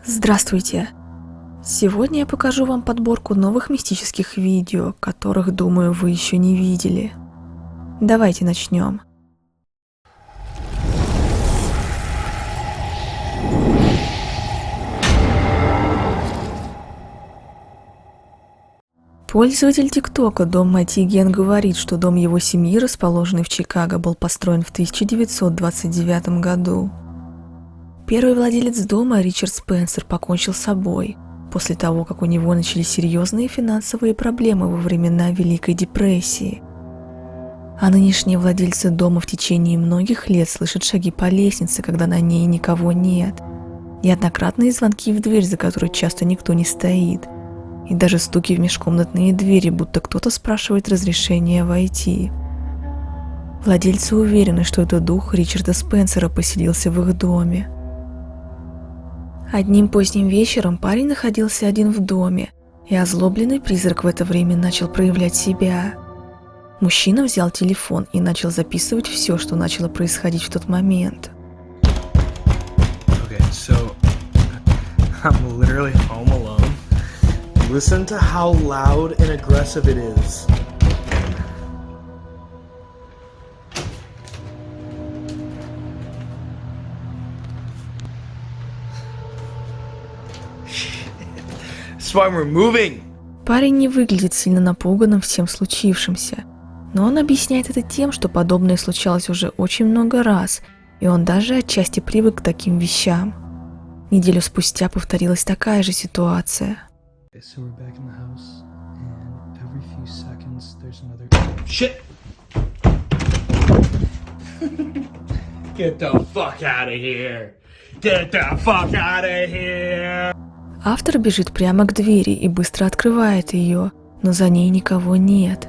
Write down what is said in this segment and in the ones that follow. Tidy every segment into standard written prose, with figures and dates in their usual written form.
Здравствуйте! Сегодня я покажу вам подборку новых мистических видео, которых, думаю, вы еще не видели. Давайте начнем. Пользователь ТикТока Дом Матиген говорит, что дом его семьи, расположенный в Чикаго, был построен в 1929 году. Первый владелец дома, Ричард Спенсер, покончил с собой после того, как у него начались серьезные финансовые проблемы во времена Великой депрессии. А нынешние владельцы дома в течение многих лет слышат шаги по лестнице, когда на ней никого нет, неоднократные звонки в дверь, за которой часто никто не стоит, и даже стуки в межкомнатные двери, будто кто-то спрашивает разрешения войти. Владельцы уверены, что это дух Ричарда Спенсера поселился в их доме. Одним поздним вечером парень находился один в доме, и озлобленный призрак в это время начал проявлять себя. Мужчина взял телефон и начал записывать все, что начало происходить в тот момент. Okay, so I'm literally home alone. Listen to how loud and aggressive it is. That's why we're moving. Парень не выглядит сильно напуганным всем случившимся, но он объясняет это тем, что подобное случалось уже очень много раз, и он даже отчасти привык к таким вещам. Неделю спустя повторилась такая же ситуация. So we're back in the house, and every few seconds there's another. Shit! Get the fuck out of here! Get the fuck out of here! Автор бежит прямо к двери и быстро открывает ее, но за ней никого нет.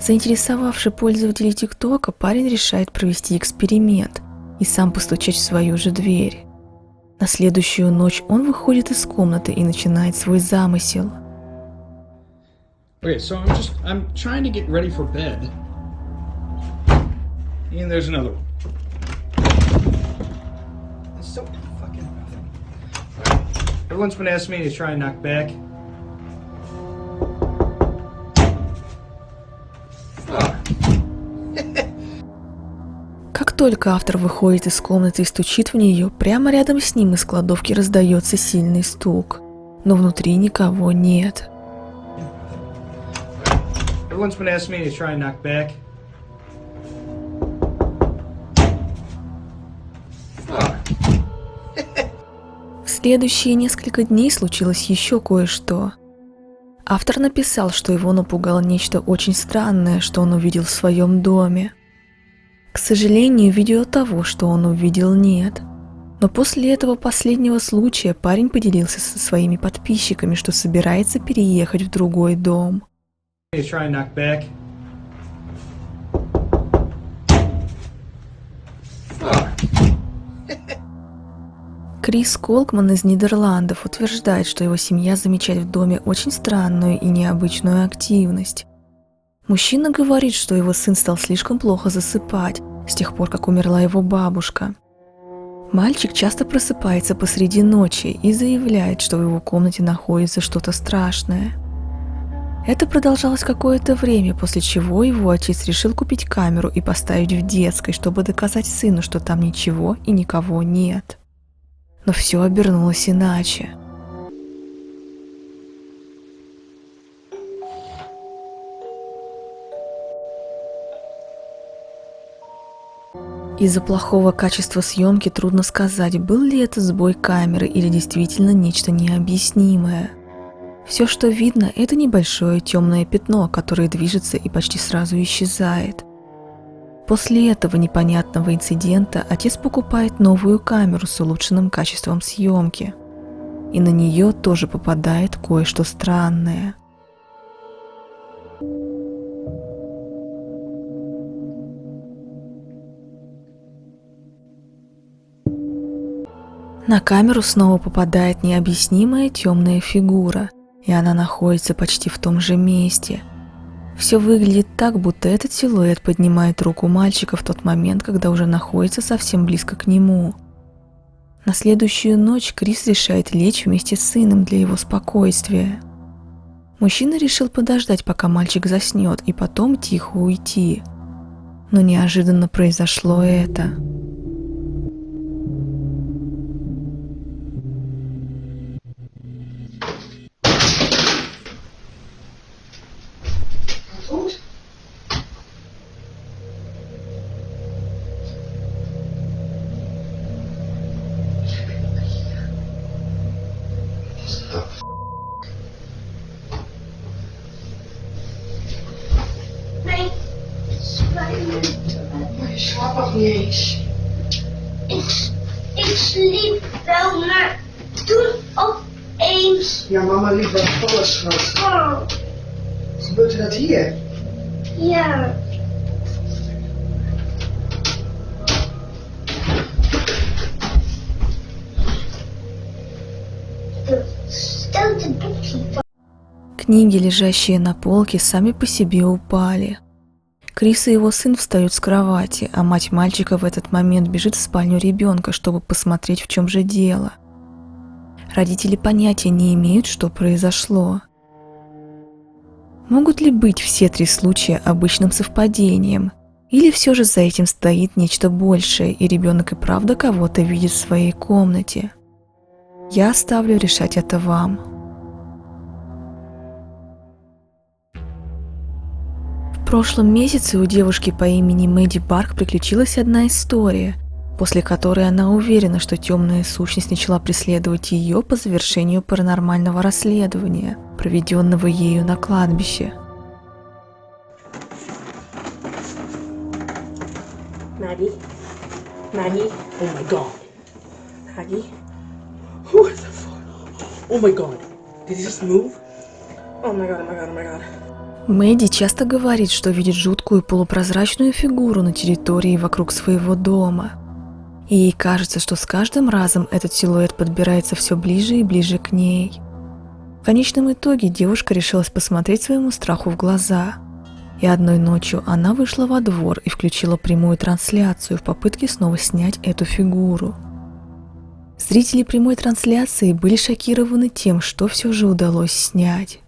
Заинтересовавший пользователей ТикТока, парень решает провести эксперимент и сам постучать в свою же дверь. На следующую ночь он выходит из комнаты и начинает свой замысел. Okay, so I'm trying to get ready for bed. And there's another one. It's so fucking nothing. Everyone's been asking me to try and knock back. Как только автор выходит из комнаты и стучит в нее, прямо рядом с ним из кладовки раздается сильный стук, но внутри никого нет. Everyone's been asking me to try and knock back. В следующие несколько дней случилось еще кое-что. Автор написал, что его напугало нечто очень странное, что он увидел в своем доме. К сожалению, видео того, что он увидел, нет. Но после этого последнего случая парень поделился со своими подписчиками, что собирается переехать в другой дом. Крис Колкман из Нидерландов утверждает, что его семья замечает в доме очень странную и необычную активность. Мужчина говорит, что его сын стал слишком плохо засыпать с тех пор, как умерла его бабушка. Мальчик часто просыпается посреди ночи и заявляет, что в его комнате находится что-то страшное. Это продолжалось какое-то время, после чего его отец решил купить камеру и поставить в детской, чтобы доказать сыну, что там ничего и никого нет. Но все обернулось иначе. Из-за плохого качества съемки трудно сказать, был ли это сбой камеры или действительно нечто необъяснимое. Все, что видно, это небольшое темное пятно, которое движется и почти сразу исчезает. После этого непонятного инцидента отец покупает новую камеру с улучшенным качеством съемки. И на нее тоже попадает кое-что странное. На камеру снова попадает необъяснимая темная фигура, и она находится почти в том же месте. Все выглядит так, будто этот силуэт поднимает руку мальчика в тот момент, когда уже находится совсем близко к нему. На следующую ночь Крис решает лечь вместе с сыном для его спокойствия. Мужчина решил подождать, пока мальчик заснет, и потом тихо уйти. Но неожиданно произошло это. Maar je slaapt nog niet eens. Ik sliep wel, maar toen opeens. Ja, mama liep wel vallen, schat. Oh, Gebeurt er dat hier? ja. De stoute boekje. Книги, лежащие на полке, сами по себе упали. Крис и его сын встают с кровати, а мать мальчика в этот момент бежит в спальню ребенка, чтобы посмотреть, в чем же дело. Родители понятия не имеют, что произошло. Могут ли быть все три случая обычным совпадением? Или все же за этим стоит нечто большее, и ребенок и правда кого-то видит в своей комнате? Я оставлю решать это вам. В прошлом месяце у девушки по имени Мэдди Барк приключилась одна история, после которой она уверена, что темная сущность начала преследовать ее по завершению паранормального расследования, проведенного ею на кладбище. Maggie? Maggie? Oh my god. Maggie? What the fuck? Oh my god. Did he just move? Oh my god, oh my god, oh my god. Мэдди часто говорит, что видит жуткую полупрозрачную фигуру на территории вокруг своего дома. И ей кажется, что с каждым разом этот силуэт подбирается все ближе и ближе к ней. В конечном итоге девушка решилась посмотреть своему страху в глаза. И одной ночью она вышла во двор и включила прямую трансляцию в попытке снова снять эту фигуру. Зрители прямой трансляции были шокированы тем, что все же удалось снять.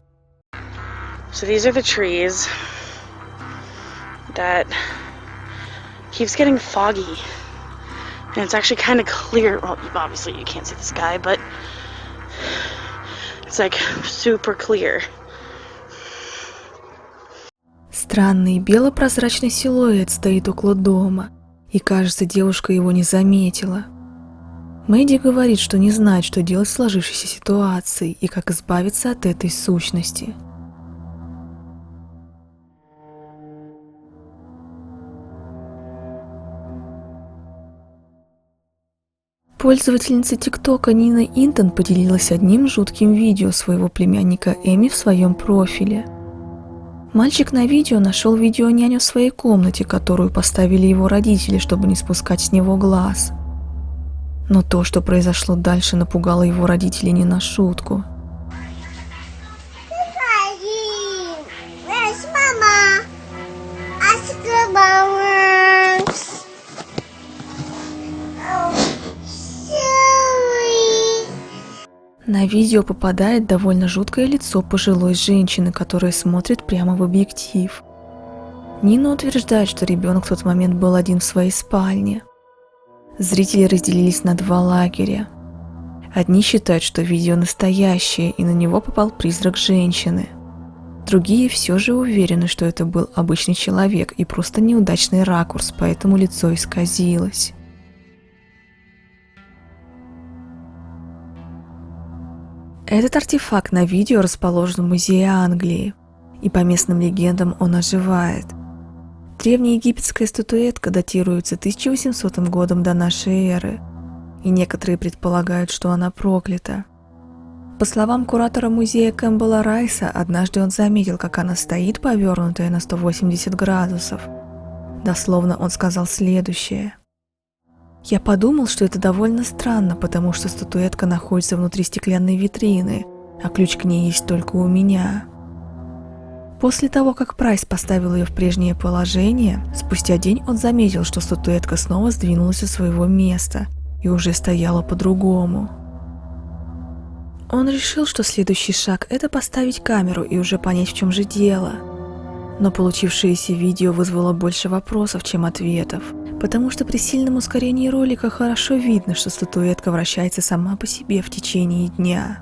So these are the trees that keeps getting foggy. And it's actually kind of clear. Well, obviously you can't see the sky, but it's like super clear. Странный бело-прозрачный силуэт стоит около дома, и, кажется, девушка его не заметила. Мэдди говорит, что не знает, что делать в сложившейся ситуации и как избавиться от этой сущности. Пользовательница ТикТока Нина Интон поделилась одним жутким видео своего племянника Эми в своем профиле. Мальчик на видео нашел видеоняню в своей комнате, которую поставили его родители, чтобы не спускать с него глаз. Но то, что произошло дальше, напугало его родителей не на шутку. Where's Mama? Ask the mama. Oh, sorry. На видео попадает довольно жуткое лицо пожилой женщины, которая смотрит прямо в объектив. Нина утверждает, что ребенок в тот момент был один в своей спальне. Зрители разделились на два лагеря. Одни считают, что видео настоящее, и на него попал призрак женщины. Другие все же уверены, что это был обычный человек и просто неудачный ракурс, поэтому лицо исказилось. Этот артефакт на видео расположен в Музее Англии, и по местным легендам он оживает. Древнеегипетская статуэтка датируется 1800 годом до нашей эры, и некоторые предполагают, что она проклята. По словам куратора музея Кэмпбелла Райса, однажды он заметил, как она стоит повернутая на 180 градусов. Дословно он сказал следующее: «Я подумал, что это довольно странно, потому что статуэтка находится внутри стеклянной витрины, а ключ к ней есть только у меня». После того, как Прайс поставил ее в прежнее положение, спустя день он заметил, что статуэтка снова сдвинулась со своего места, и уже стояла по-другому. Он решил, что следующий шаг – это поставить камеру и уже понять, в чем же дело. Но получившееся видео вызвало больше вопросов, чем ответов, потому что при сильном ускорении ролика хорошо видно, что статуэтка вращается сама по себе в течение дня.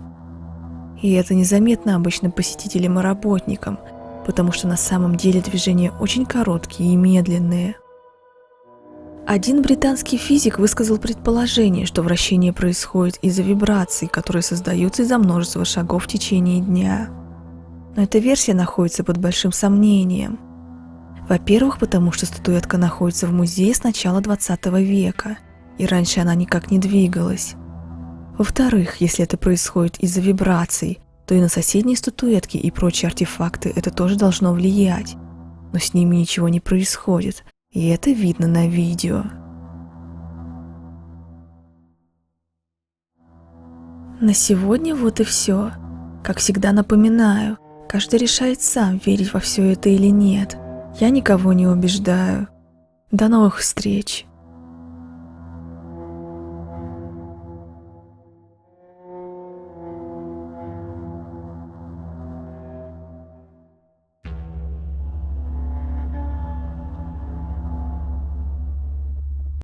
И это незаметно обычным посетителям и работникам, потому что на самом деле движения очень короткие и медленные. Один британский физик высказал предположение, что вращение происходит из-за вибраций, которые создаются из-за множества шагов в течение дня. Но эта версия находится под большим сомнением. Во-первых, потому что статуэтка находится в музее с начала 20 века, и раньше она никак не двигалась. Во-вторых, если это происходит из-за вибраций, то и на соседние статуэтки и прочие артефакты это тоже должно влиять. Но с ними ничего не происходит, и это видно на видео. На сегодня вот и все. Как всегда напоминаю, каждый решает сам, верить во все это или нет. Я никого не убеждаю. До новых встреч!